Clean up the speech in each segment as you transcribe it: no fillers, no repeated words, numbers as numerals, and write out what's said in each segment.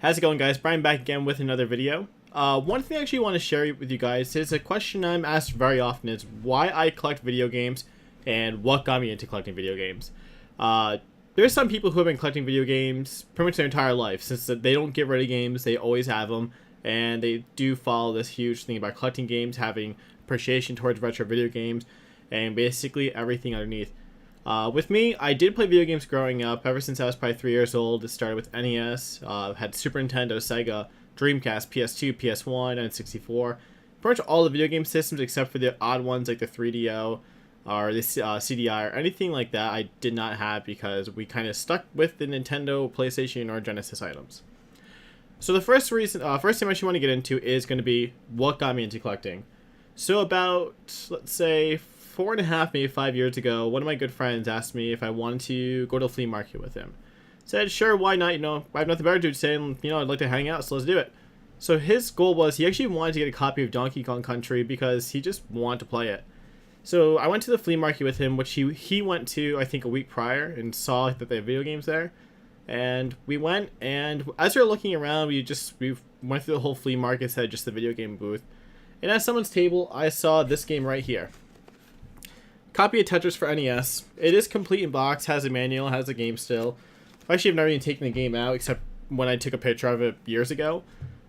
How's it going, guys? Brian back again with another video. One thing I actually want to share with you guys is a question I'm asked very often is why I collect video games and what got me into collecting video games. There's some people who have been collecting video games pretty much their entire life, since they don't get rid of games, they always have them, and they do follow this huge thing about collecting games, having appreciation towards retro video games, and basically everything underneath. With me, I did play video games growing up. Ever since I was probably 3 years old, it started with NES, had Super Nintendo, Sega, Dreamcast, PS2, PS1, and 64. Pretty much all the video game systems except for the odd ones like the 3DO or the CDI or anything like that I did not have because we kind of stuck with the Nintendo, PlayStation, or Genesis items. So the first thing I actually want to get into is going to be what got me into collecting. So about, let's say, 4.5, maybe 5 years ago, one of my good friends asked me if I wanted to go to a flea market with him. Said, sure, why not? I have nothing better to do, saying, I'd like to hang out, so let's do it. So his goal was he actually wanted to get a copy of Donkey Kong Country because he just wanted to play it. So I went to the flea market with him, which he went to, I think, a week prior, and saw that they have video games there. And we went, and as we were looking around, we went through the whole flea market, said just the video game booth. And at someone's table, I saw this game right here. Copy of Tetris for NES. It is complete in box, has a manual, has a game still. I actually have never even taken the game out except when I took a picture of it years ago.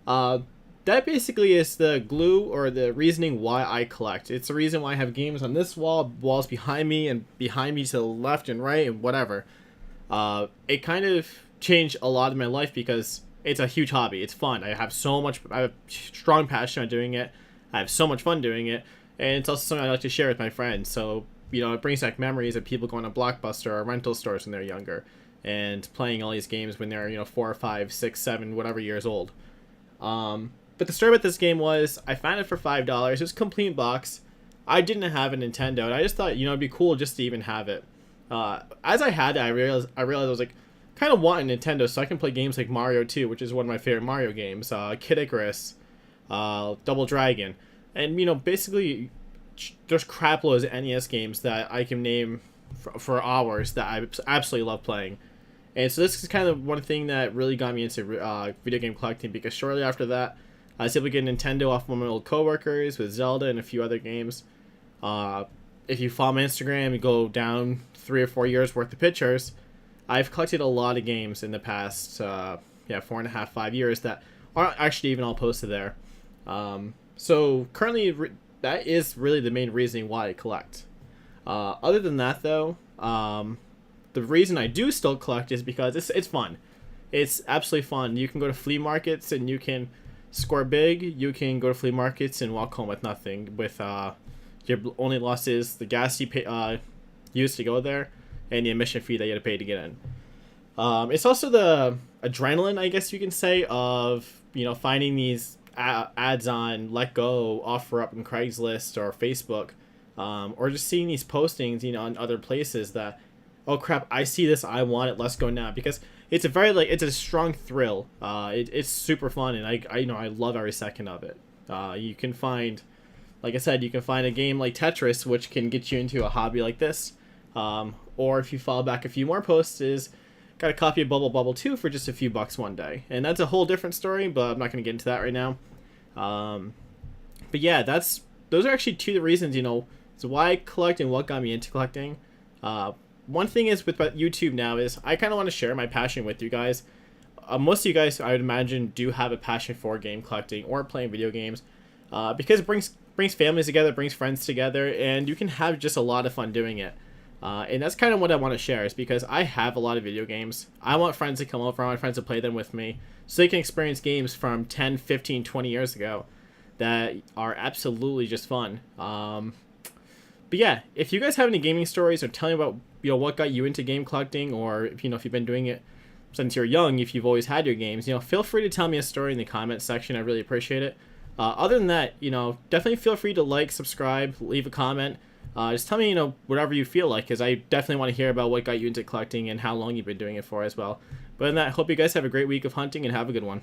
That basically is the glue or the reasoning why I collect. It's the reason why I have games on this wall, walls behind me, and behind me to the left and right, and whatever. It kind of changed a lot of my life because it's a huge hobby. It's fun. I have a strong passion on doing it. I have so much fun doing it. And it's also something I like to share with my friends. So, it brings back memories of people going to Blockbuster or rental stores when they're younger and playing all these games when they're, 4 or 5, 6, 7, whatever years old. But the story about this game was I found it for $5. It was a complete box. I didn't have a Nintendo, and I just thought, it'd be cool just to even have it. As I had it, I realized I was like, kind of want a Nintendo so I can play games like Mario 2, which is one of my favorite Mario games, Kid Icarus, Double Dragon. And, basically, there's crap loads of NES games that I can name for hours that I absolutely love playing. And so this is kind of one thing that really got me into video game collecting, because shortly after that, I was able to get a Nintendo off one of my old coworkers with Zelda and a few other games. If you follow my Instagram, you go down 3 or 4 years worth of pictures, I've collected a lot of games in the past 4.5, 5 years that aren't actually even all posted there. So currently, that is really the main reason why I collect. Other than that, though, the reason I do still collect is because it's fun. It's absolutely fun. You can go to flea markets and you can score big. You can go to flea markets and walk home with nothing. With your only loss is the gas you used to go there and the admission fee that you had to pay to get in. It's also the adrenaline, I guess you can say, of finding these ads on LetGo, OfferUp, and Craigslist or Facebook, or just seeing these postings on other places that, oh crap, I see this, I want it, let's go now, because it's a strong thrill. It's super fun, and I love every second of it. You can find, like I said, a game like Tetris which can get you into a hobby like this, or if you follow back a few more posts, got a copy of Bubble Bobble 2 for just a few bucks one day. And that's a whole different story, but I'm not going to get into that right now. But yeah, those are actually two of the reasons, so why I collect and what got me into collecting. One thing is with YouTube now is I kind of want to share my passion with you guys. Most of you guys, I would imagine, do have a passion for game collecting or playing video games, because it brings families together, brings friends together, and you can have just a lot of fun doing it. And that's kind of what I want to share, is because I have a lot of video games. I want friends to come over, I want friends to play them with me, so they can experience games from 10, 15, 20 years ago that are absolutely just fun. But yeah, if you guys have any gaming stories, or tell me about what got you into game collecting, or if you've been doing it since you're young, if you've always had your games, feel free to tell me a story in the comments section. I really appreciate it. Other than that, definitely feel free to like, subscribe, leave a comment. Just tell me, whatever you feel like, because I definitely want to hear about what got you into collecting and how long you've been doing it for as well. But in that, I hope you guys have a great week of hunting and have a good one.